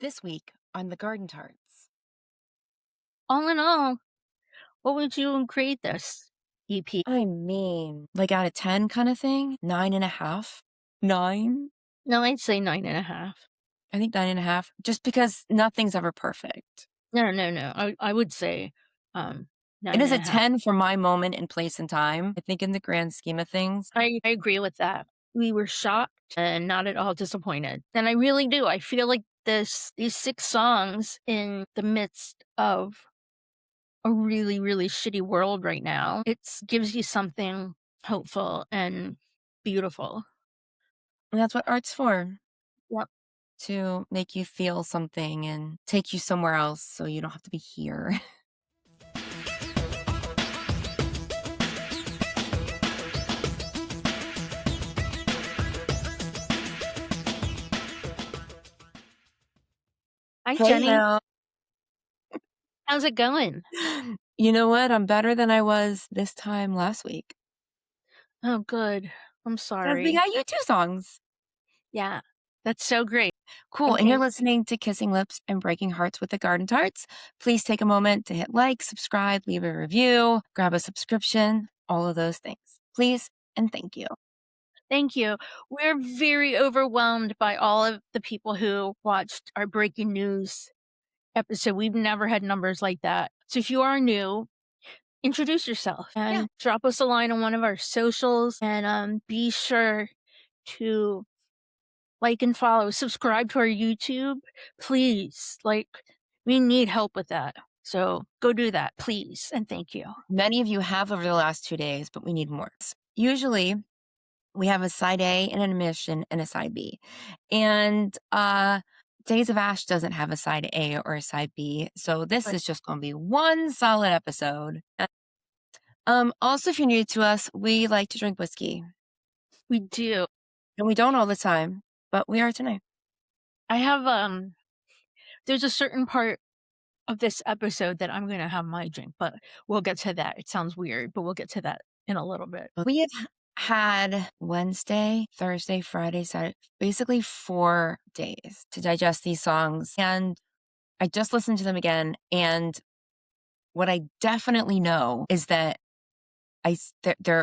This week on the Garden Tarts. All in all, what would you grade this EP? I mean, like out of 10 kind of thing? 9.5? 9? No, I'd say 9.5. I think 9.5, just because nothing's ever perfect. No. I would say It is a 9.5. 10 for my moment in place and time. I think in the grand scheme of things. I agree with that. We were shocked and not at all disappointed. And I really do. I feel like these 6 songs in the midst of a really, really shitty world right now, it gives you something hopeful and beautiful. And that's what art's for, Yep. to make you feel something and take you somewhere else so you don't have to be here. Hi, Hey, Jenny. now. How's it going? You know what? I'm better than I was this time last week. Oh, good. I'm 'Cause we sorry. got U2 songs. Yeah, that's so great. Cool. And you're Okay. listening to Kissing Lips and Breaking Hearts with the Garden Tarts. Please take a moment to hit like, subscribe, leave a review, grab a subscription, all of those things. Please and thank you. Thank you. We're very overwhelmed by all of the people who watched our breaking news episode. We've never had numbers like that. So if you are new, introduce yourself Yeah. and drop us a line on one of our socials and be sure to like and follow, subscribe to our YouTube. Please, we need help with that. So go do that, please. And thank you. Many of you have over the last 2 days, but we need more. Usually we have a side A and an admission and a side B. And Days of Ash doesn't have a side A or a side B. So this But is just going to be one solid episode. Also, if you're new to us, we like to drink whiskey. we do. And we don't all the time, but we are tonight. I have there's a certain part of this episode that I'm gonna have my drink, but we'll get to that. It sounds weird, but we'll get to that in a little bit. We have had Wednesday, Thursday, Friday, Saturday, basically 4 days to digest these songs. And I just listened to them again. And what I definitely know is that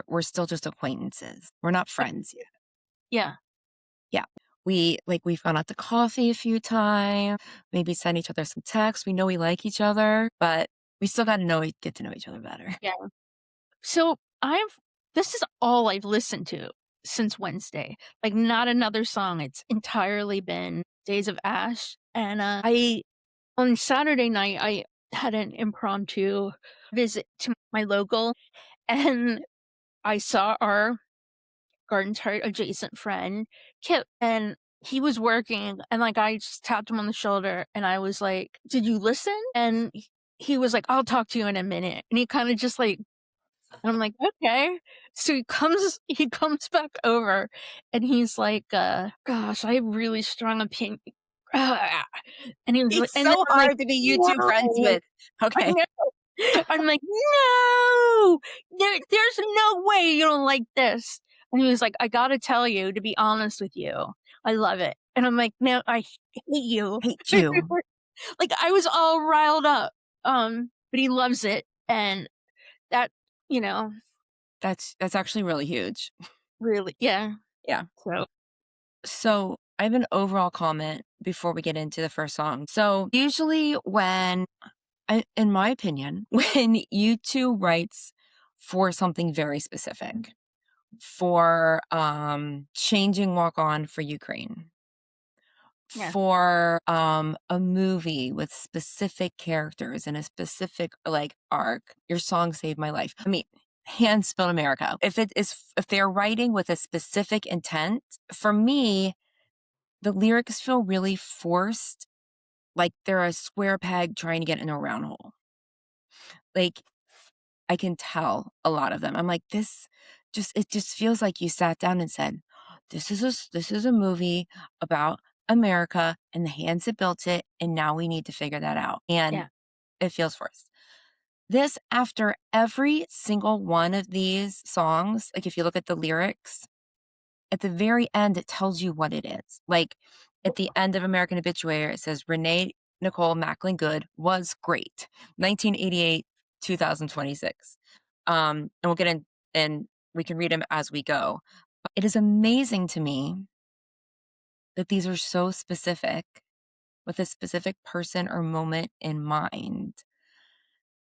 we're still just acquaintances. We're not friends yet. Yeah. Yeah. We've gone out to coffee a few times, maybe sent each other some texts. We know we like each other, but we still got to get to know each other better. Yeah. So this is all I've listened to since Wednesday. Like not another song. It's entirely been Days of Ash. And I on Saturday night I had an impromptu visit to my local and I saw our Garden Tart adjacent friend, Kip, and he was working and I just tapped him on the shoulder and I was like, "Did you listen?" And he was like, "I'll talk to you in a minute." And he kind of just and I'm like, "Okay." So he comes back over and he's like, "Gosh, I have really strong opinion." And he was like, It's and then so I'm like, hard to be YouTube friends "No." with. I Okay. know. I'm like, "No, there's no way you don't like this." And he was like, "I gotta tell you, to be honest with you, I love it." And I'm like, "No, I hate you." Hate you. Like, I was all riled up. But he loves it, and that, you know, That's actually really huge. really, yeah. Yeah. So, So I have an overall comment before we get into the first song. So usually in my opinion, when U2 writes for something very specific, for changing Walk On for Ukraine, yeah, for a movie with specific characters and a specific arc, your song saved my life. I mean, hands built America. If they're writing with a specific intent, for me, the lyrics feel really forced, like they're a square peg trying to get in a round hole. Like, I can tell a lot of them. I'm like, it just feels like you sat down and said, this is a movie about America and the hands that built it, and now we need to figure that out. And yeah, it feels forced. This, after every single one of these songs, like if you look at the lyrics, at the very end, it tells you what it is. Like, At the end of American Obituary, it says Renee Nicole Macklin Good was great. 1988, 2026. And we'll get in and we can read them as we go. But it is amazing to me that these are so specific with a specific person or moment in mind.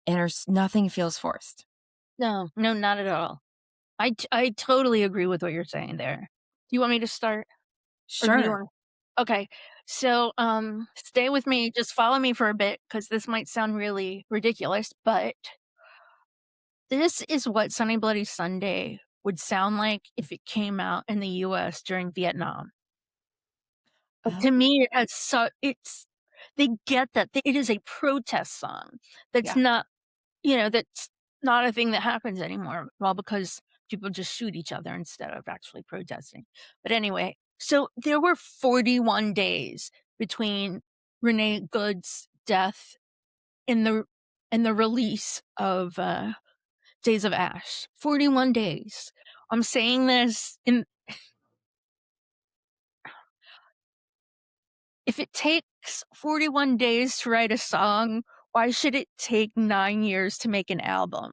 And nothing feels forced. No, no, not at all. I totally agree with what you're saying there. Do you want me to start? Or do you Sure. want Okay. So, stay with me, just follow me for a bit because this might sound really ridiculous, but this is what Sunny Bloody Sunday would sound like if it came out in the US during Vietnam. But Oh, to me, it has it's they get that it is a protest song. That's yeah. not, that's not a thing that happens anymore. Well, because people just shoot each other instead of actually protesting. But anyway, so there were 41 days between Renee Good's death and the release of Days of Ash. 41 days. I'm saying this in If it takes 41 days to write a song, why should it take 9 years to make an album?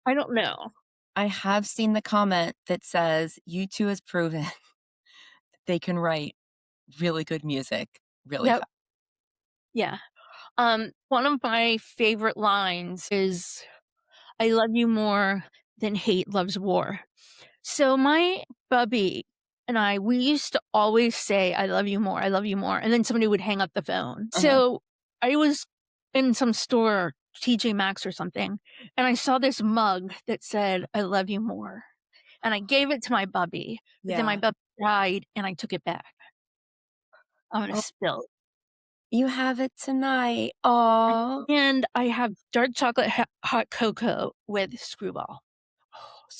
I don't know. I have seen the comment that says U2 has proven they can write really good music really Yep. fast. Yeah. One of my favorite lines is, "I love you more than hate loves war." So my bubby and we used to always say, I love you more," and then somebody would hang up the phone. Uh-huh. So I was in some store, TJ Maxx or something, and I saw this mug that said, "I love you more," and I gave it to my bubby, but then my Yeah. bubby died, and I took it back. I'm gonna Oh, spill. you have it tonight. Oh, And I have dark chocolate hot cocoa with Screwball.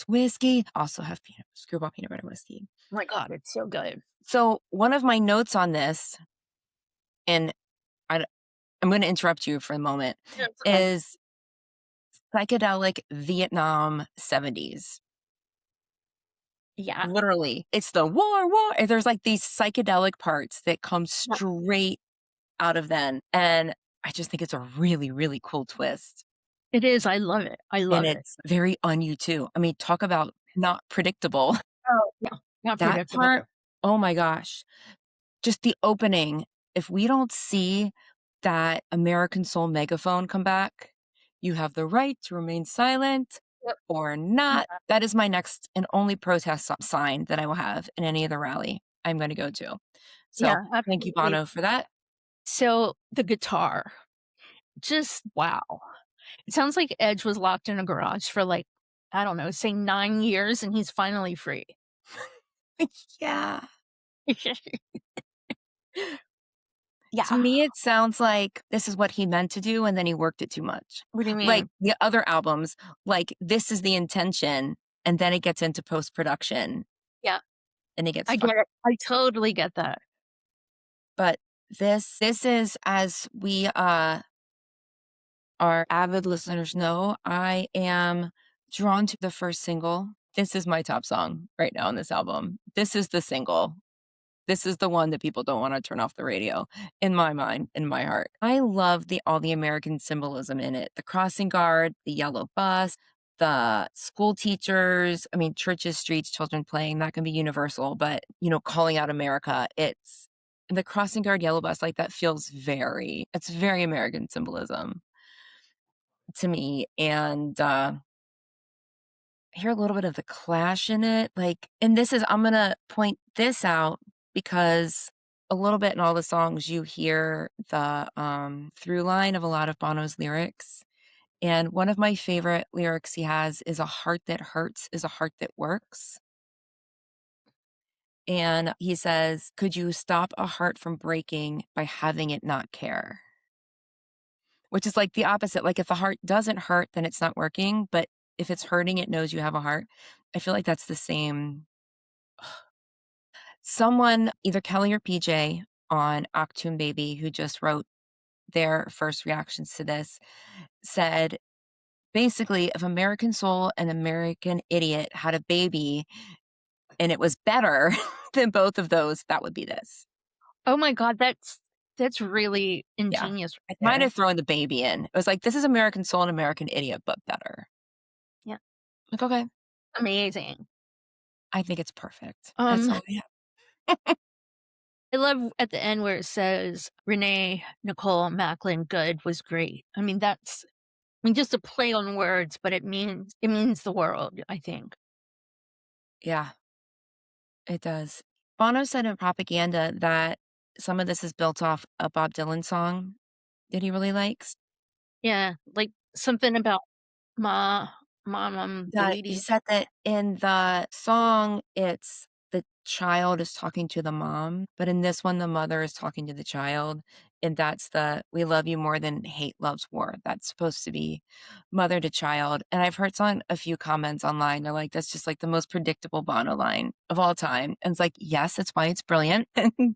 whiskey. Also have screwball peanut butter whiskey. Oh my god, it's so good. So one of my notes on this, and I, I'm going to interrupt you for a moment, Yeah, it's okay. is psychedelic Vietnam 70s. Yeah. Literally, it's the war. And there's like these psychedelic parts that come Yeah. straight out of then. And I just think it's a really, really cool twist. It is, I love it. I And love it. it's very on you too. I mean, talk about not predictable. Oh, yeah. Not That predictable. part, oh my gosh. Just the opening. If we don't see that American Soul megaphone come back, you have the right to remain silent Yep. or not. Yeah. That is my next and only protest sign that I will have in any other rally I'm going to go to. So Yeah, thank you, absolutely. Bono, for that. So, the guitar, just wow. It sounds like Edge was locked in a garage for, like, I don't know, say 9 years, and he's finally free. Yeah. To Yeah. me, it sounds like this is what he meant to do, and then he worked it too much. What do you Like mean? the other albums, like this is the intention, and then it gets into post production Yeah, and it gets I fun. get it. I totally get that. But this is as we our avid listeners know, I am drawn to the first single. This is my top song right now on this album. This is the single. This is the one that people don't wanna turn off the radio, in my mind, in my heart. I love all the American symbolism in it. The crossing guard, the yellow bus, the school teachers, I mean, churches, streets, children playing, that can be universal, but, calling out America, it's the crossing guard yellow bus, like, that feels it's very American symbolism to me, and, hear a little bit of the Clash in it, like and I'm gonna point this out because a little bit in all the songs you hear the, through line of a lot of Bono's lyrics, and one of my favorite lyrics he has is, "A heart that hurts is a heart that works," and he says, "Could you stop a heart from breaking by having it not care?" Which is like the opposite, like, if the heart doesn't hurt, then it's not working, but if it's hurting, it knows you have a heart. I feel like that's the same. Someone, either Kelly or PJ on Octoon Baby, who just wrote their first reactions to this, said, basically, if American Soul and American Idiot had a baby and it was better than both of those, that would be this. Oh my god, that's really Yeah. ingenious I right might there. have thrown the baby in. It was like, "This is American Soul and American Idiot, but better." Yeah, Like, "Okay." amazing. I think it's perfect. That's Um, all I I love at the end where it says, "Renee Nicole Macklin Good was great." I mean, just a play on words, but it means the world, I think. Yeah, it does. Bono said in Propaganda that some of this is built off a Bob Dylan song that he really likes. Yeah, like, something about Ma Mom, That he Deleted. said that in the song, it's the child is talking to the mom, but in this one, the mother is talking to the child, and that's the "We love you more than hate loves war." That's supposed to be mother to child, and I've heard some a few comments online, they're like, "That's just, like, the most predictable Bono line of all time," and it's like, yes, that's why it's brilliant, and,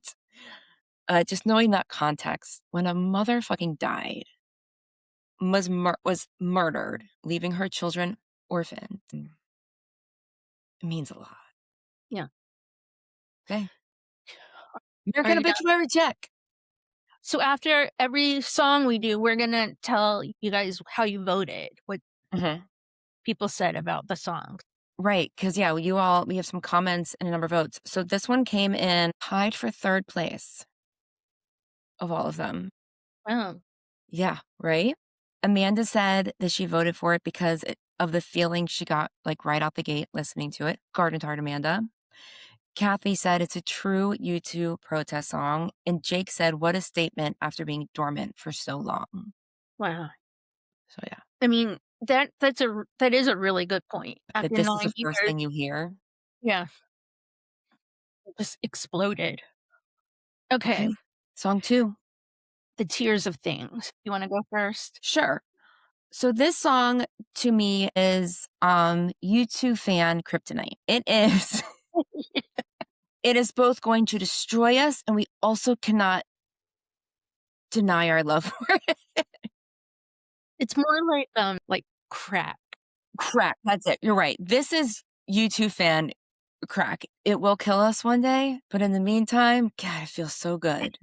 just knowing that context, when a mother fucking died, was murdered, leaving her children orphaned. It means a lot. Yeah. Okay. Are American you done? Obituary check. So after every song we do, we're gonna tell you guys how you voted, what Mhm. people said about the songs. Right, because yeah, we have some comments and a number of votes. So this one came in tied for 3rd place of all of them. Oh, Yeah, right? Amanda said that she voted for it because of the feeling she got, like, right out the gate listening to it. Garden Tart Amanda. Kathy said it's a true U2 protest song, and Jake said, "What a statement after being dormant for so long." wow. So yeah, I mean, that is a really good point. that After this is the 9 first years, thing you hear. yeah, it just exploded. Okay, Okay. Song 2. the tears of things. You wanna go first? Sure. So this song to me is U2 fan kryptonite. It is it is both going to destroy us and we also cannot deny our love for it. It's more like crack. Crack. That's it. You're right. This is U2 fan crack. It will kill us one day, but in the meantime, God, it feels so good.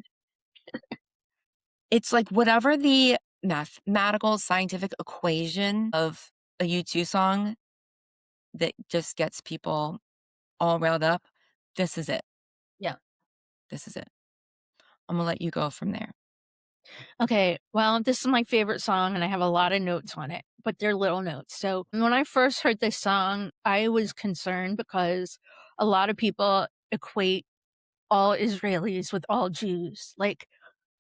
It's like whatever the mathematical scientific equation of a U2 song that just gets people all riled up. This is it. Yeah. This is it. I'm gonna let you go from there. Okay, well, this is my favorite song, and I have a lot of notes on it, but they're little notes. So when I first heard this song, I was concerned because a lot of people equate all Israelis with all Jews. Like,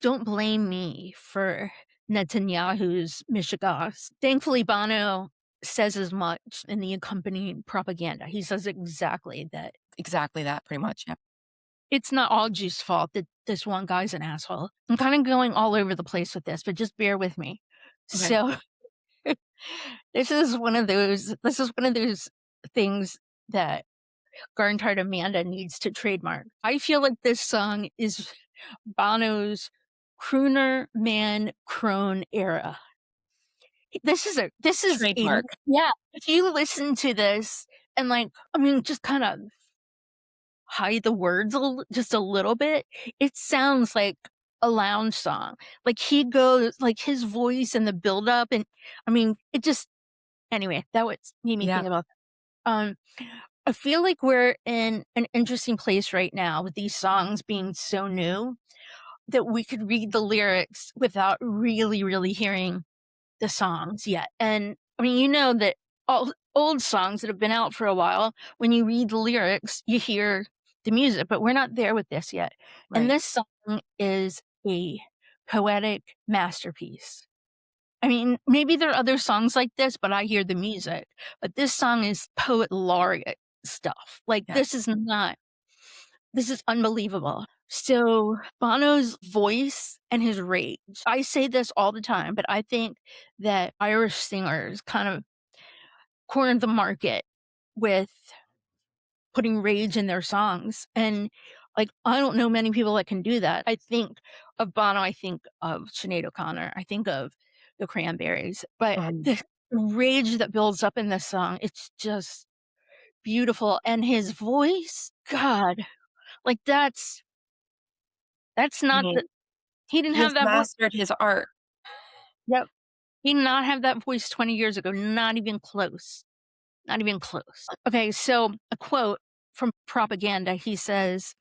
don't blame me for Netanyahu's mishegas. Thankfully, Bono says as much in the accompanying propaganda. He says exactly that Exactly that, pretty much, yep. it's not all Jews' fault that this one guy's an asshole. I'm kind of going all over the place with this, but just bear with me. Okay. So this is one of those things that Garden Tart Amanda needs to trademark. I feel like this song is Bono's crooner man crone era. This is a Trademark. yeah. If you listen to this and like, I mean, just kind of hide the words just a little bit, it sounds like a lounge song. Like he goes, like his voice and the buildup, and I mean, it just anyway. That was made me Yeah, think about that. I feel like we're in an interesting place right now with these songs being so new that we could read the lyrics without really hearing the songs yet. And I mean, you know that all old songs that have been out for a while, when you read the lyrics, you hear the music, but we're not there with this yet. And right. this song is a poetic masterpiece. I mean, maybe there are other songs like this, but I hear the music. But this song is poet laureate stuff. Like Yes. this is unbelievable. So Bono's voice and his rage. I say this all the time, but I think that Irish singers kind of cornered the market with putting rage in their songs. And like, I don't know many people that can do that. I think of Bono, I think of Sinead O'Connor, I think of the Cranberries, but Um, the rage that builds up in this song, it's just beautiful. And his voice, God, like That's I not the mean, he didn't he has have that voice. mastered his art. Yep. He did not have that voice 20 years ago, not even close. Not even close. Okay, so a quote from Propaganda, he says,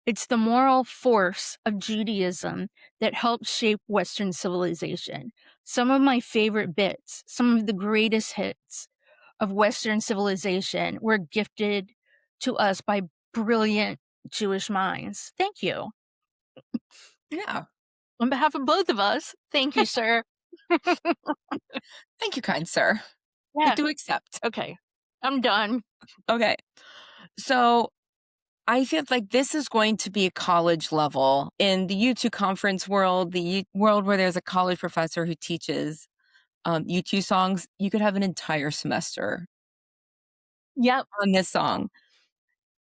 "It's the moral force of Judaism that helped shape Western civilization. Some of my favorite bits, some of the greatest hits of Western civilization were gifted to us by brilliant Jewish minds." Thank you. Yeah. On behalf of both of us, thank you, sir. Thank you, kind sir. I Yeah, do accept. okay. I'm done. Okay. So I feel like this is going to be a college level in the U2 conference world, the world where there's a college professor who teaches U2 songs. You could have an entire semester Yep. on this song.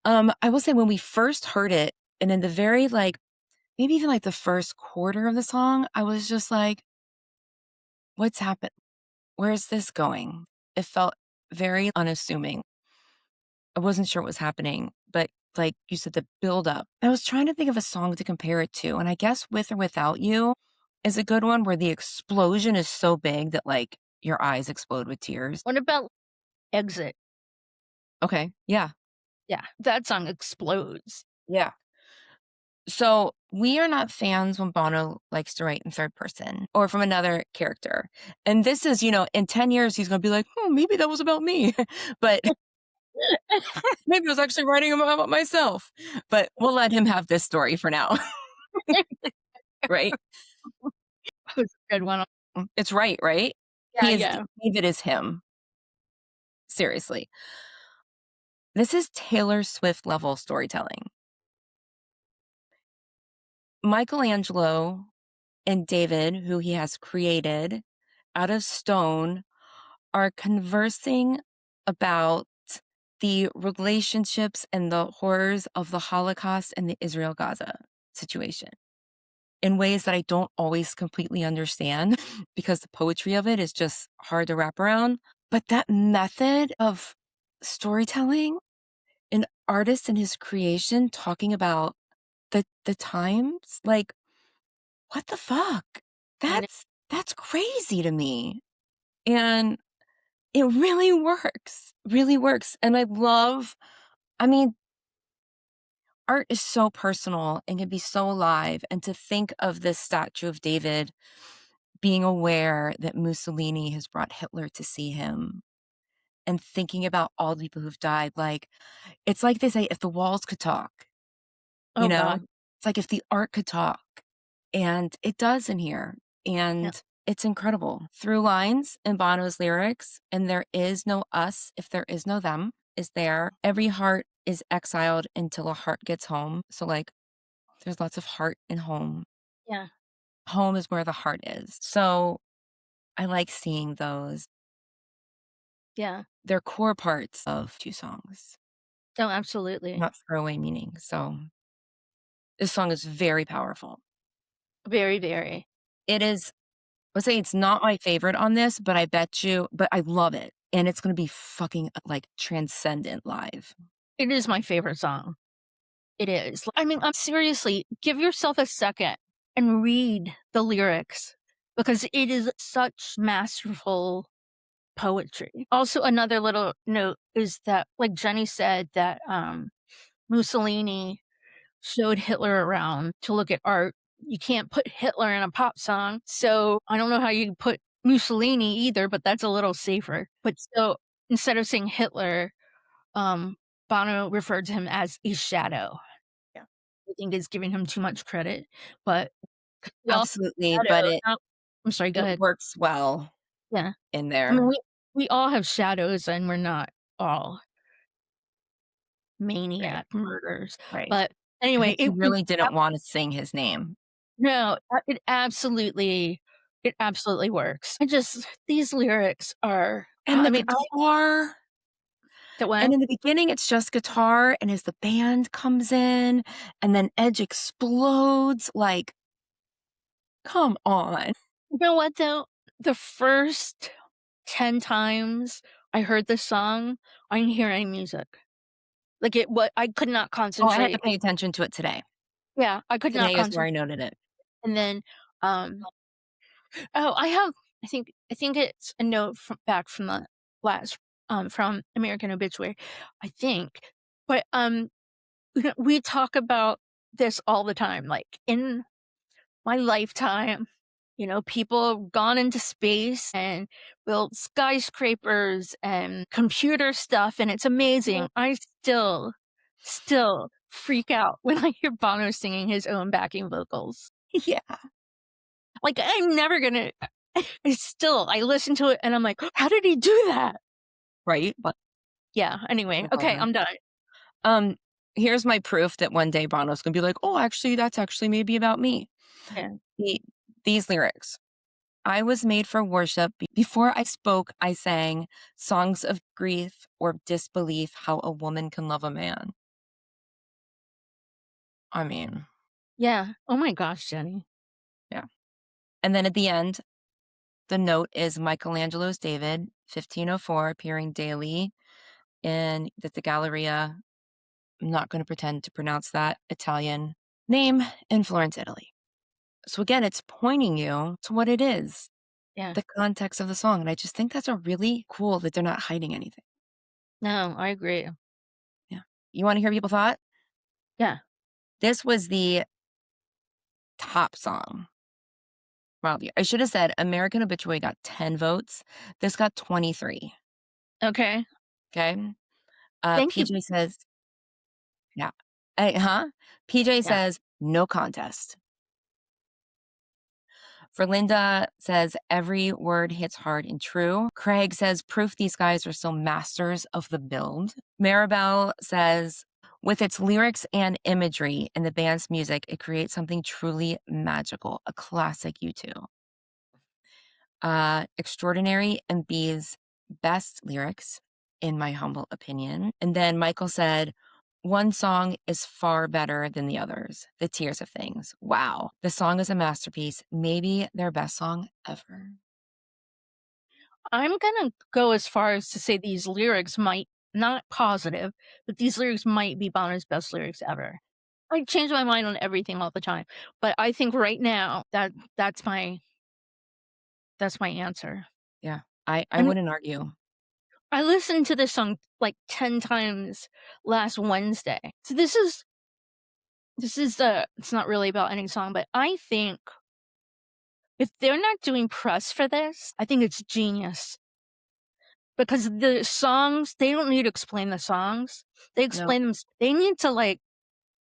I will say when we first heard it, and in the very like maybe even like the first quarter of the song, I was just like, "What's happened? Where's this going?" It felt very unassuming. I wasn't sure what was happening, but like you said, the build up. I was trying to think of a song to compare it to, and I guess With or Without You is a good one where the explosion is so big that like your eyes explode with tears. What about Exit? Okay, yeah, Yeah, that song explodes. yeah. So we are not fans when Bono likes to write in third person or from another character. And this is, in 10 years, he's going to be like, maybe that was about me. But maybe I was actually writing about myself. But we'll let him have this story for now. Right? That was a good one. It's right? Yeah, yeah. David is him. Seriously. This is Taylor Swift level storytelling. Michelangelo and David, who he has created out of stone, are conversing about the relationships and the horrors of the Holocaust and the Israel Gaza situation in ways that I don't always completely understand because the poetry of it is just hard to wrap around. But that method of storytelling, an artist and his creation talking about the times, like, what the fuck? I know. That's crazy to me. And it really works. And I mean, art is so personal and can be so alive. And to think of this statue of David being aware that Mussolini has brought Hitler to see him and thinking about all the people who've died, like, it's like they say, if the walls could talk, you Oh know? god. It's like if the art could talk, and it does in here, Yeah, and it's incredible. Through lines in Bono's lyrics, "And there is no us if there is no them," is there. "Every heart is exiled until a heart gets home." So, like, there's lots of heart in home. yeah, Home is where the heart is. So, I like seeing those. yeah. They're core parts of 2 songs, Oh, absolutely. not throwaway meaning. So, this song is very powerful. Very, very. It is Let's say it's not my favorite on this, but I love it, and it's gonna be fucking, like, transcendent live. It is my favorite song. It is. I mean, seriously, give yourself a second and read the lyrics because it is such masterful poetry. Also, another little note is that, like Jenny said, that Mussolini showed Hitler around to look at art. You can't put Hitler in a pop song, so I don't know how you put Mussolini either, but that's a little safer. But so instead of saying Hitler, um, Bono referred to him as a shadow. Yeah. I think is giving him too much credit, but we all Absolutely, have but shadows. it Oh, I'm sorry, go it ahead. works well Yeah. in I mean, there. we all have shadows and we're not all Right, maniac murderers. right. But I anyway, think he really didn't wanna sing his name. no, it absolutely works. I just these lyrics are And I the mean, I guitar, the what? and in the beginning, it's just guitar, and as the band comes in, and then Edge explodes, like, come on. You know what though? The first 10 times I heard this song, I didn't hear any music. Like, it what I could not Oh, I had to concentrate. pay attention to it today. Yeah, I could not Today is where concentrate. I noted it. And then, um oh, I think it's a note from back from the last, from American Obituary, I think. But, we talk about this all the time, like, in my lifetime, people have gone into space and built skyscrapers and computer stuff, and it's amazing. I still freak out when I hear Bono singing his own backing vocals. Yeah. Like, I'm never gonna I listen to it and I'm like, "How did he do that?" Right? But yeah, anyway, So okay, clever. I'm done. Um, Here's my proof that one day Bono's gonna be like, "Oh, actually, that's actually maybe about me." Yeah. The These lyrics. I was made for worship. Before I spoke, I sang songs of grief or disbelief how a woman can love a man. I mean, Yeah. Oh my gosh, Jenny. yeah. And then at the end, the note is Michelangelo's David, 1504, appearing daily in the Galleria. I'm not going to pretend to pronounce that Italian name in Florence, Italy. So again, it's pointing you to what it is, Yeah. the context of the song. And I just think that's a really cool that they're not hiding anything. No, I agree. Yeah. You want to hear people thought? Yeah. This was the top song. Well, I should have said American Obituary got 10 votes. This got 23. Okay. Okay. Thank you. PJ says, yeah. Huh? PJ Yeah. says, no contest. Verlinda says, every word hits hard and true. Craig says, proof these guys are still masters of the build. Maribel says, with its lyrics and imagery and the band's music, it creates something truly magical, a classic U2. Extraordinary and B's best lyrics, in my humble opinion. And then Michael said, one song is far better than the others. The Tears of Things. Wow. The song is a masterpiece, maybe their best song ever. I'm gonna go as far as to say these lyrics might not positive, but these lyrics might be Bonner's best lyrics ever. I change my mind on everything all the time, but I think right now that's my answer. Yeah. I And wouldn't argue. I listened to this song like 10 times last Wednesday. So this is it's not really about any song, but I think if they're not doing press for this, I think it's genius. Because the songs, they don't need to explain the songs. They No, explain them they need to, like,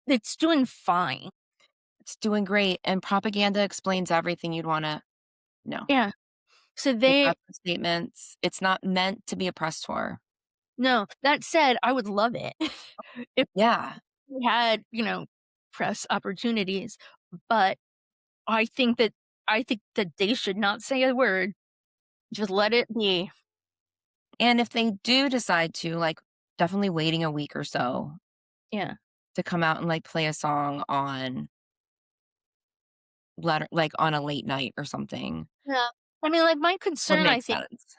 it's doing fine. it's doing great. And propaganda explains everything you'd want to know. Yeah. So They've they got the statements. It's not meant to be a press tour. no, that said, I would love it if Yeah. we had, press opportunities, but I think that I think that they should not say a word. Just let it be. And if they do decide to, like, definitely waiting a week or so Yeah. to come out and, like, play a song on like, on a late night or something Yeah. I mean, like, my would concern, I make think sense.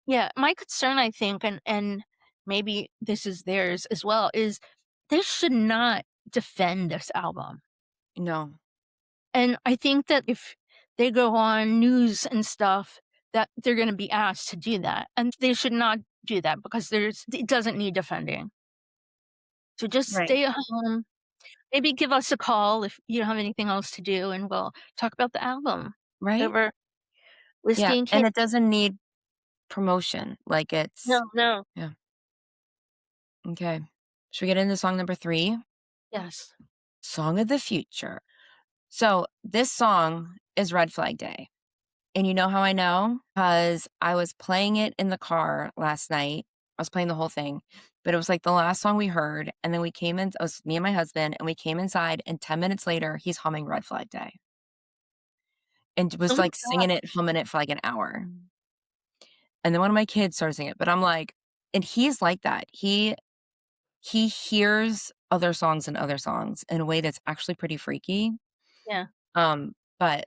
yeah, my concern, I think, and maybe this is theirs as well, is they should not defend this album. No. And I think that if they go on news and stuff, that they're gonna be asked to do that, and they should not do that because it doesn't need defending. So just Right. stay at home, maybe give us a call if you don't have anything else to do, and we'll talk about the album Right? over Yeah, whiskey and and cake. it doesn't need promotion, like, it's No, no. yeah, okay. Should we get into song number 3? Yes. Song of the Future. So, this song is Red Flag Day, and you know how I know? 'Cause I was playing it in the car last night. I was playing the whole thing, but it was, like, the last song we heard, and then we came in it was me and my husband, and we came inside, and 10 minutes later, he's humming Red Flag Day, and Oh was, my like, singing it, humming it for, like, an hour. And then one of my kids started singing it, but I'm like and he's like that. He hears other songs and other songs in a way that's actually pretty freaky. yeah. Um, but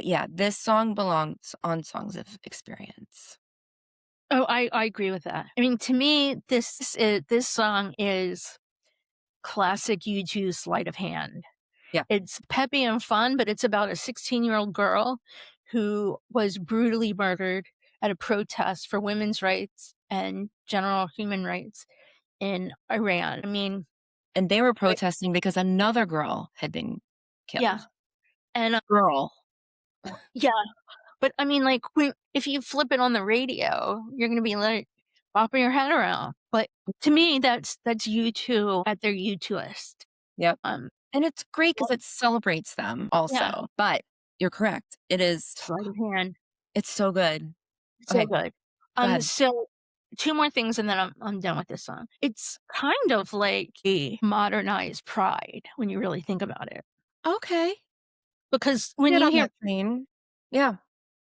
yeah, this song belongs on Songs of Experience. Oh, I agree with that. I mean, to me, this song is classic U2's sleight of hand. Yeah. It's peppy and fun, but it's about a 16-year-old girl who was brutally murdered at a protest for women's rights and general human rights in Iran. I mean, And they were like, protesting because another girl had been yeah, killed. and Girl. yeah, but I mean, like, when if you flip it on the radio, you're gonna be like bopping your head around. But to me, that's U2 at their U2ist. Yep. Um, And it's great because well, it celebrates them yeah, also. But you're correct. It is sleight of hand, it's so good. so Okay, good. go ahead. So 2 more things and then I'm done with this song. It's kind of like a modernized Pride when you really think about it, Okay. because when Get you on hear that train. Yeah.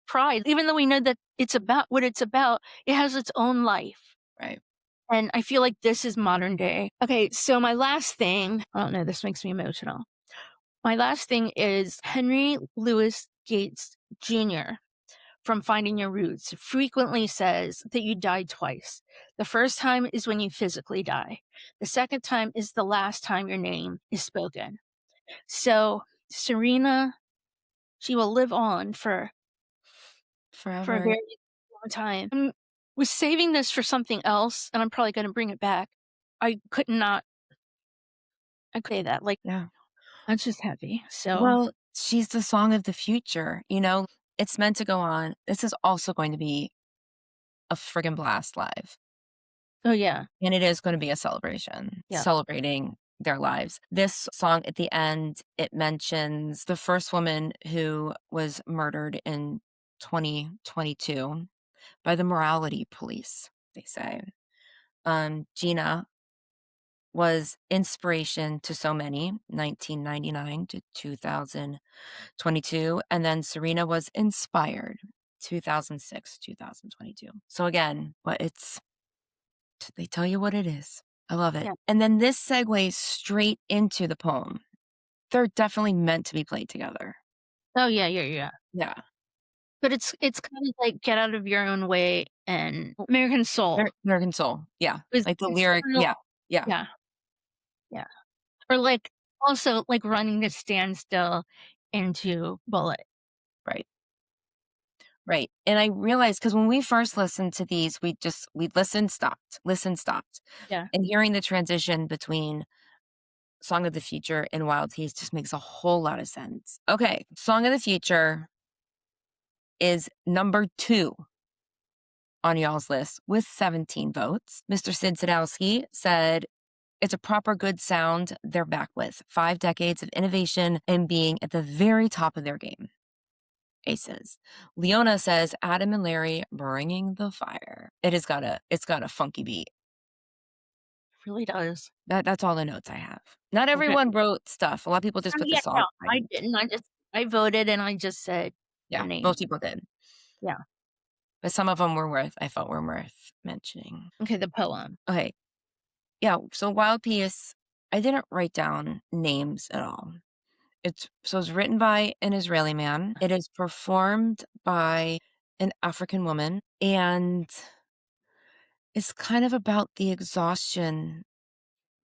Pride, even though we know that it's about what it's about, it has its own life, Right. and I feel like this is modern day. Okay, so my last thing, I don't know, this makes me emotional. My last thing is Henry Louis Gates Jr. from Finding Your Roots frequently says that you die twice. The first time is when you physically die. The second time is the last time your name is spoken. So Serena, she will live on for a Forever. very long time. I was saving this for something else, and I'm probably going to bring it back. I could not. I could say that like Yeah. that's just heavy. So Well, she's the song of the future, It's meant to go on. This is also going to be a friggin' blast live, oh yeah, and it is gonna be a celebration, yeah, celebrating their lives. This song at the end, it mentions the first woman who was murdered in 2022 by the morality police, they say. Gina was inspiration to so many, 1999 to 2022, and then Serena was inspired, 2006, 2022. So again, what it's they tell you what it is. I love it. yeah. And then this segues straight into the poem. They're definitely meant to be played together. Oh yeah, yeah, yeah. Yeah. But it's kind of like Get Out of Your Own Way and American Soul. American Soul. Yeah. Like the It's lyric. kind of Yeah. Yeah. yeah, yeah. Or like also like Running to Stand Still into Bullet. Right. Right. And I realized because when we first listened to these, we listened, stopped, listened, stopped. Yeah. And hearing the transition between Song of the Future and Wildpeace just makes a whole lot of sense. Okay. Song of the Future is number 2 on y'all's list with 17 votes. Mr. Sid Sadowski said, it's a proper good sound they're back with. 5 decades of innovation and being at the very top of their game. Aces. Leona says, Adam and Larry bringing the fire. It's got a funky beat. It really does. That's all the notes I have. Not Okay. everyone wrote stuff. A lot of people just put the Yeah, no, song I titles. didn't. I voted and I just said the Yeah, name. most people did. Yeah. But some of them I felt were worth mentioning. Okay, the poem. Okay. Yeah, so Wild Peace, I didn't write down names at all. It's written by an Israeli man. It is performed by an African woman, and it's kind of about the exhaustion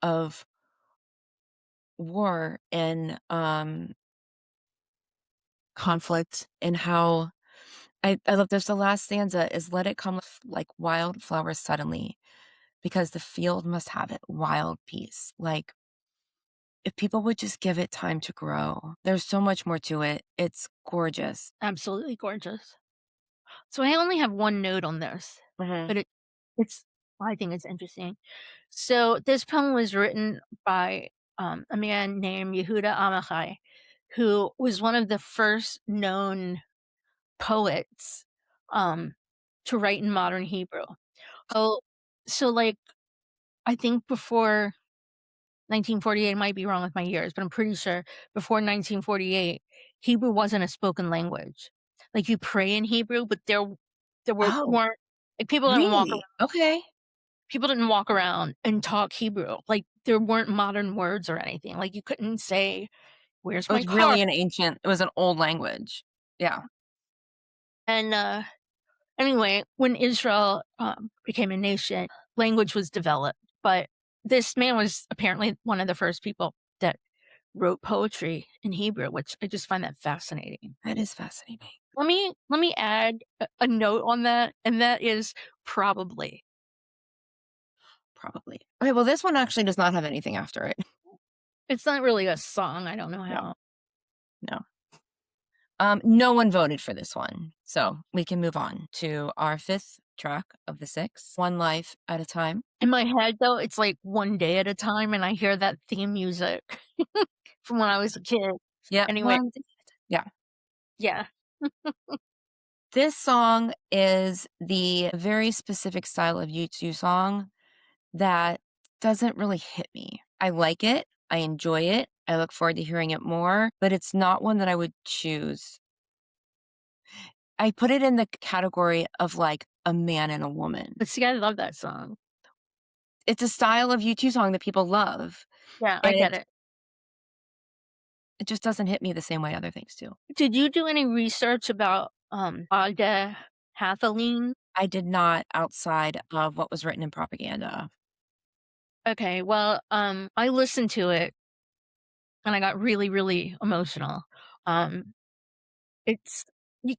of war and, conflict and how I love this. The last stanza is, "Let it come like wildflowers suddenly, because the field must have it, wild peace." Like, if people would just give it time to grow. There's so much more to it. It's gorgeous. Absolutely gorgeous. So I only have one note on this, Mhm. but it's I think it's interesting. So this poem was written by a man named Yehuda Amichai, who was one of the first known poets um, to write in modern Hebrew. So, so like I think before 1948, I might be wrong with my years, but I'm pretty sure before 1948, Hebrew wasn't a spoken language. Like you pray in Hebrew, but there Oh, weren't like really? Okay. people didn't walk around and talk Hebrew. Like there weren't modern words or anything. Like you couldn't say, "Where's It my was car?" really it was an old language. Yeah. And anyway, when Israel became a nation, language was developed, but this man was apparently one of the first people that wrote poetry in Hebrew, which I just find that fascinating. That is fascinating. Let me add a note on that, and that is probably. Probably. Okay, well, this one actually does not have anything after it. It's not really a song, I don't know No, how. no. No one voted for this one, so we can move on to our fifth track of the six, One Life at a Time. In my head, though, it's like one day at a time, and I hear that theme music from when I was a kid. Yep, Anyway, one. Yeah. yeah. This song is the very specific style of U2 song that doesn't really hit me. I like it. I enjoy it. I look forward to hearing it more, but it's not one that I would choose. I put it in the category of like a man and a woman. But see, I love that song. It's a style of U2 song that people love, Yeah, I and get it it. it just doesn't hit me the same way other things do. Did you do any research about, Hathaline? I did not outside of what was written in propaganda. Okay, well, I listened to it, and I got really, really emotional. Um, it's you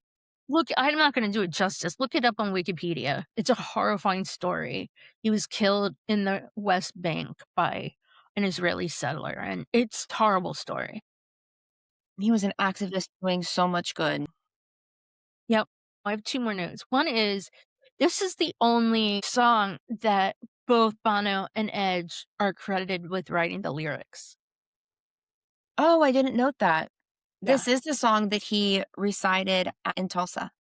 look, I'm not gonna do it justice. Look it up on Wikipedia. It's a horrifying story. He was killed in the West Bank by an Israeli settler, and it's a horrible story. He was an activist doing so much good. Yep. I have 2 more notes. One is, this is the only song that both Bono and Edge are credited with writing the lyrics. Oh, I didn't note that. Yeah. This is the song that he recited in Tulsa.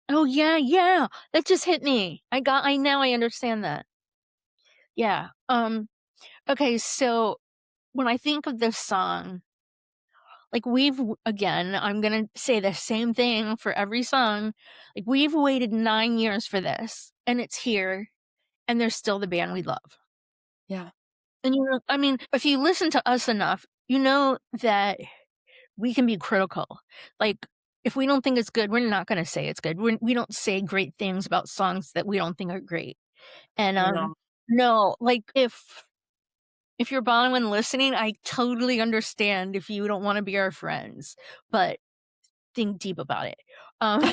Oh, yeah, yeah. That just hit me. I now I understand that. Yeah. Okay, so when I think of this song, like again, I'm gonna say the same thing for every song. Like we've waited 9 years for this, and it's here, and they're still the band we love. Yeah. And I mean, if you listen to us enough, you know that we can be critical. Like, if we don't think it's good, we're not gonna say it's good. We don't say great things about songs that we don't think are great. And, No. no, like, if you're Bono and listening, I totally understand if you don't wanna be our friends, but think deep about it. Um,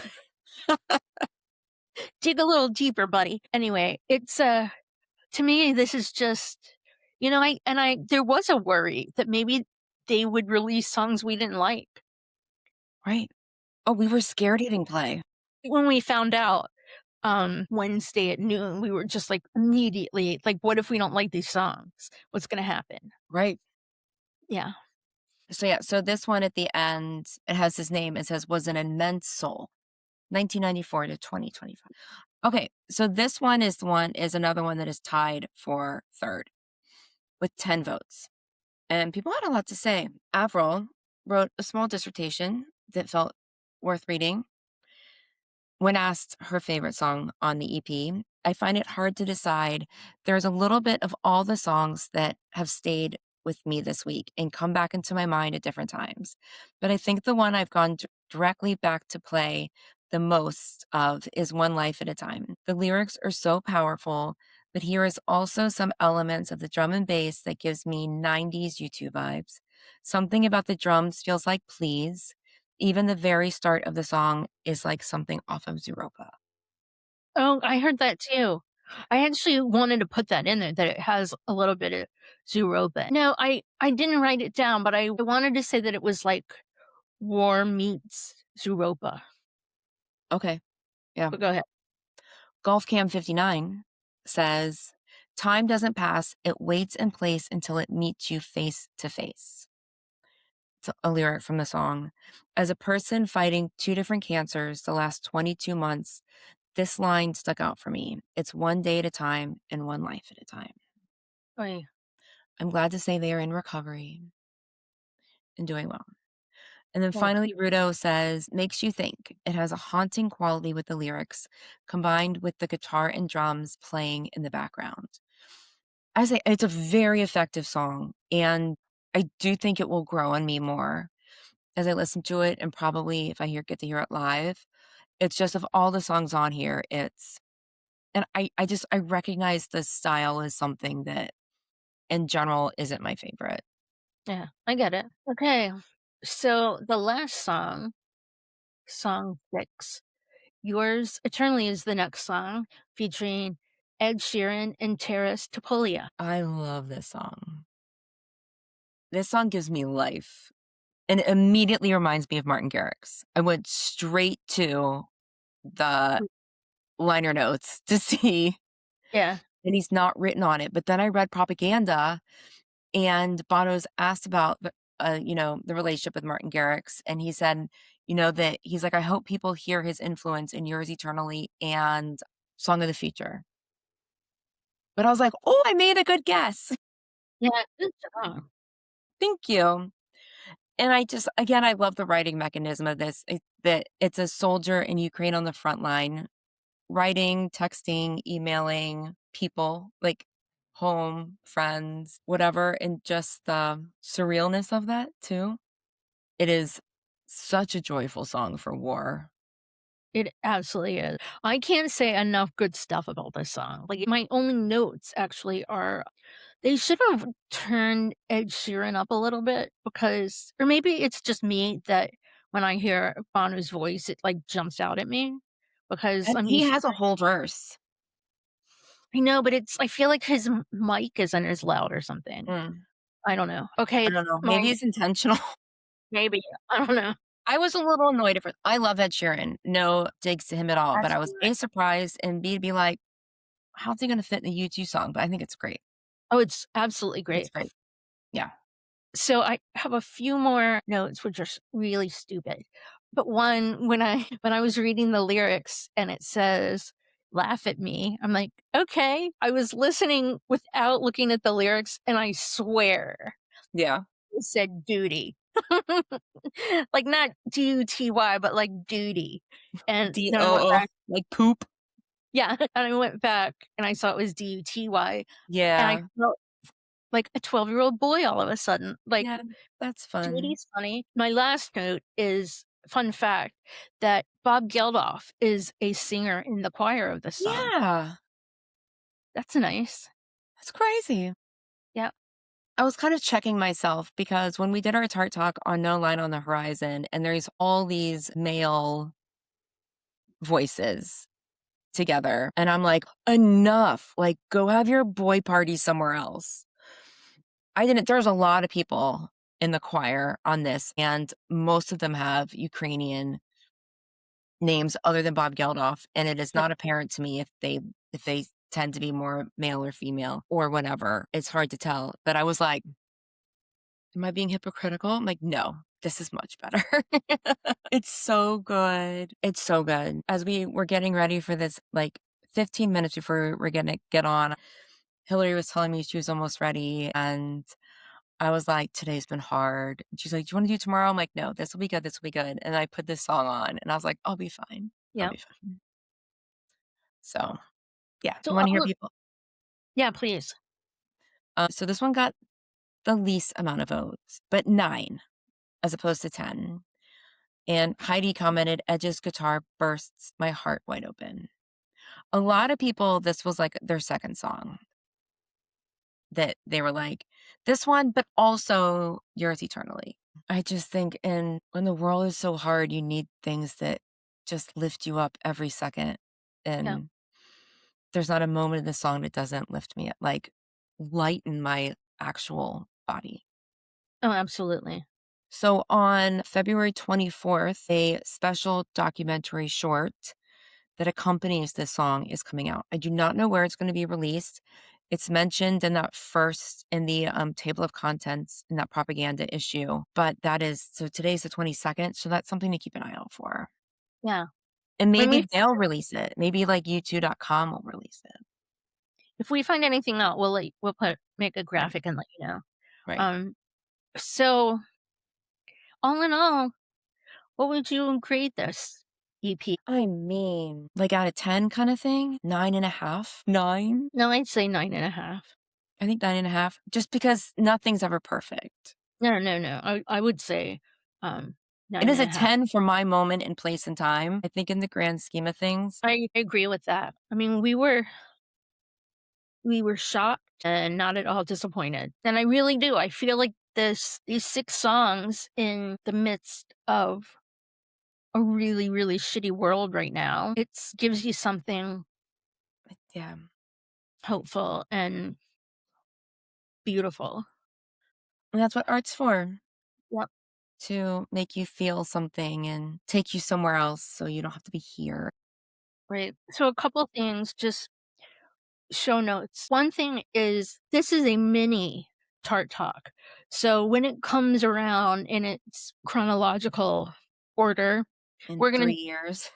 dig a little deeper, buddy. Anyway, it's, to me, this is just I there was a worry that maybe they would release songs we didn't like. Right. Oh, we were scared he didn't play. When we found out, Wednesday at noon, we were just, like, immediately, like, "What if we don't like these songs? What's gonna happen?" Right. Yeah. So, yeah, so this one at the end, it has his name. It says, "Was an immense soul, 1994 to 2025." Okay, so this one is another one that is tied for third with 10 votes. And people had a lot to say. Avril wrote a small dissertation that felt worth reading. When asked her favorite song on the EP, I find it hard to decide. There's a little bit of all the songs that have stayed with me this week and come back into my mind at different times. But I think the one I've gone directly back to play the most of is One Life at a Time. The lyrics are so powerful, but here is also some elements of the drum and bass that gives me 90s U2 vibes. Something about the drums feels like Please. Even the very start of the song is like something off of Zooropa. Oh, I heard that too. I actually wanted to put that in there, that it has a little bit of Zooropa. No, I didn't write it down, but I wanted to say that it was like War meets Zooropa. Okay, yeah. But go ahead. Golf Cam 59 says, "Time doesn't pass, it waits in place until it meets you face to face." It's a lyric from the song. As a person fighting two different cancers the last 22 months, this line stuck out for me. It's one day at a time and one life at a time. Oy. I'm glad to say they are in recovery and doing well. And then Well, finally, Rudo says, "Makes you think." It has a haunting quality with the lyrics, combined with the guitar and drums playing in the background. I say it's a very effective song, and I do think it will grow on me more as I listen to it, and probably if I get to hear it live. It's just of all the songs on here, it's And I recognize the style as something that in general isn't my favorite. Yeah, I get it. Okay. So the last song, song 6, Yours Eternally is the next song featuring Ed Sheeran and Terrace Topolia. I love this song. This song gives me life, and it immediately reminds me of Martin Garrix. I went straight to the liner notes to see Yeah. that he's not written on it, but then I read Propaganda, and Bono's asked about the relationship with Martin Garrix, and he said, that he's like, "I hope people hear his influence in Yours Eternally and Song of the Future." But I was like, "Oh, I made a good guess." Yeah, good song. Thank you. And I just again, I love the writing mechanism of this, that it's a soldier in Ukraine on the front line, writing, texting, emailing people, like home, friends, whatever, and just the surrealness of that too. It is such a joyful song for war. It absolutely is. I can't say enough good stuff about this song. Like, my only notes actually are they should have turned Ed Sheeran up a little bit because or maybe it's just me that when I hear Bono's voice, it, like, jumps out at me because And I'm he used has a whole verse. I know, but it's I feel like his mic isn't as loud or something. Mm, I don't know. Okay, I it's don't know, my maybe it's intentional. maybe. I don't know. I was a little annoyed at first. I love Ed Sheeran, no digs to him at all, but That's I was A, surprised, and B, to be like, "How's he gonna fit in a U2 song?" But I think it's great. oh, it's absolutely It's great. great. Yeah. So I have a few more notes which are really stupid. But one, when I was reading the lyrics and it says, "Laugh at me," I'm like, okay. I was listening without looking at the lyrics, and I swear Yeah. it said duty. Like not DUTY, but like duty. And then I went DOO, back, like poop? yeah, and I went back and I saw it was DUTY, and I Yeah. felt like a 12-year-old boy all of a sudden. Like Yeah, that's fun. Judy's funny. My last note is fun fact that Bob Geldof is a singer in the choir of this song. Yeah, That's nice. that's crazy. Yeah, I was kind of checking myself because when we did our Tart Talk on No Line on the Horizon, and there's all these male voices together, and I'm like, "Enough, like, go have your boy party somewhere else." I didn't there's a lot of people in the choir on this, and most of them have Ukrainian names other than Bob Geldof, and it is yeah. not apparent to me if they tend to be more male or female or whatever. It's hard to tell, but I was like, "Am I being hypocritical?" I'm like, "No, this is much better." It's so good. It's so good. As we were getting ready for this, like, 15 minutes before we're gonna get on, Hillary was telling me she was almost ready, and I was like, "Today's been hard." And she's like, "Do you wanna do tomorrow?" I'm like, "No, this will be good, this will be good." And I put this song on, and I was like, "I'll be fine. I'll Yeah. be fine." So, yeah, do So you wanna hear all of people? yeah, please. So this one got the least amount of votes, but 9 as opposed to 10. And Heidi commented, "Edge's guitar bursts my heart wide open." A lot of people, this was, like, their 2nd song that they were like, "This one, but also Yours Eternally." I just think when the world is so hard, you need things that just lift you up every second, Yeah. and there's not a moment in the song that doesn't lift me up, like, lighten my actual body. Oh, absolutely. So on February 24th, a special documentary short that accompanies this song is coming out. I do not know where it's gonna be released. It's mentioned in that first in the, table of contents in that propaganda issue, but that is so today's the 22nd, so that's something to keep an eye out for. Yeah. And When maybe we they'll release it. Maybe, like, U2.com will release it. if we find anything out, we'll put make a Right, graphic and let you know. right. Um, so all in all, what would you grade this EP? I mean, like, out of 10 kinda thing? 9.5? 9? No, I'd say 9.5. I think 9.5, just because nothing's ever perfect. No, no, no. I would say, um It nine is and a a half. 10 for my moment in place and time, I think in the grand scheme of things. I agree with that. I mean, we were shocked and not at all disappointed. And I really do. I feel like these 6 songs in the midst of a really, really shitty world right now, it gives you something Yeah. hopeful and beautiful. And that's what art's for, Yep. to make you feel something and take you somewhere else so you don't have to be here. Right. So a couple of things, just show notes. One thing is this is a mini Tart Talk. So when it comes around in its chronological order, In we're 3 gonna years,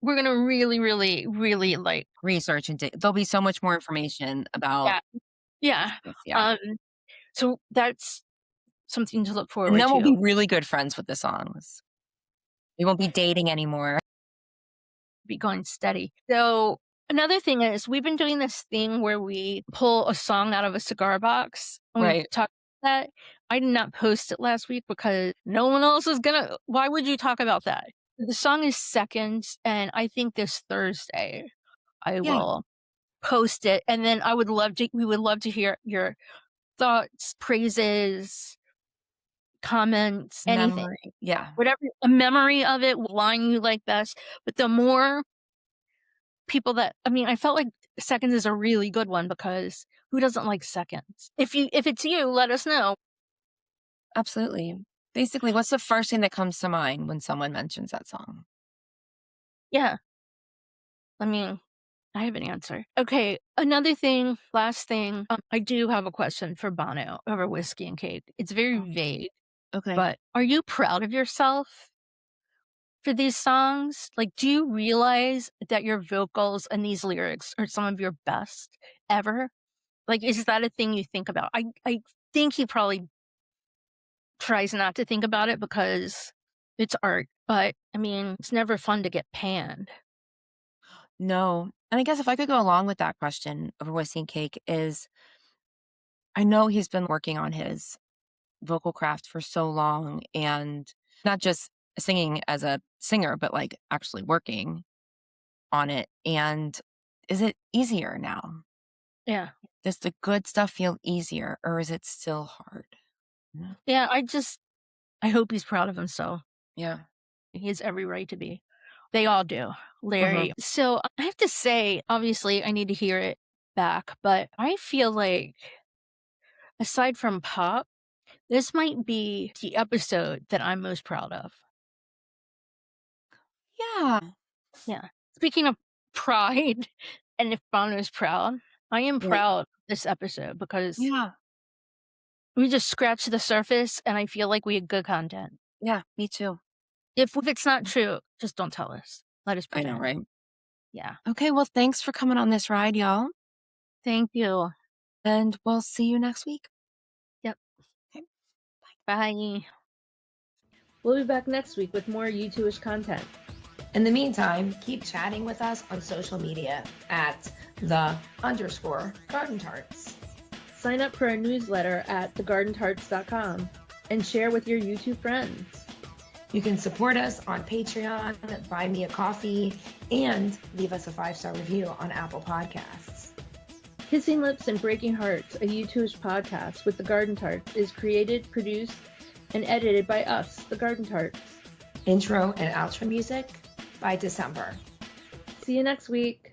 we're gonna really, really, really like research and there'll be so much more information about yeah, yeah. this, yeah. Um, so that's something to look And forward then we'll to. be really good friends with the songs. We won't be dating anymore. Be going steady. So another thing is we've been doing this thing where we pull a song out of a cigar box and we Right. talk about that. I did not post it last week because no one else is gonna. Why would you talk about that? The song is Seconds, and I think this Thursday I Yeah. will post it, and then we would love to hear your thoughts, praises, comments, anything, Memory. Yeah. whatever a memory of it, what line you like best. But the more people that I mean, I felt like Seconds is a really good one because who doesn't like Seconds? If it's you, let us know. Absolutely. Basically, what's the first thing that comes to mind when someone mentions that song? Yeah. I mean, I have an answer. Okay, another thing, last thing, I do have a question for Bono over Whiskey and Cake. It's very Oh, vague, okay. but are you proud of yourself for these songs? Like, do you realize that your vocals and these lyrics are some of your best ever? Like, is that a thing you think about? I think he probably tries not to think about it because it's art, but I mean, it's never fun to get panned. No. And I guess if I could go along with that question over Whiskey and Cake is I know he's been working on his vocal craft for so long and not just singing as a singer, but like actually working on it. And is it easier now? Yeah. Does the good stuff feel easier or is it still hard? Yeah. Yeah, I hope he's proud of himself. Yeah. He has every right to be. They all do. Uh-huh. Larry. So I have to say, obviously, I need to hear it back, but I feel like aside from pop, this might be the episode that I'm most proud of. Yeah. Yeah. Speaking of pride, and if Bono's proud, I am Right. proud of this episode because Yeah. we just scratched the surface and I feel like we had good content. Yeah. Me too. If it's not true, just don't tell us. Let us I know, pretend. right? Yeah. Okay. Well, thanks for coming on this ride, y'all. Thank you. And we'll see you next week. Yep. Okay. Bye. We'll be back next week with more U2-ish content. In the meantime, keep chatting with us on social media at _Garden Tarts. Sign up for our newsletter at thegardentarts.com and share with your YouTube friends. You can support us on Patreon, buy me a coffee, and leave us a 5-star review on Apple Podcasts. Kissing Lips and Breaking Hearts, a U2-ish podcast with the Garden Tarts, is created, produced, and edited by us, the Garden Tarts. Intro and outro music by December. See you next week.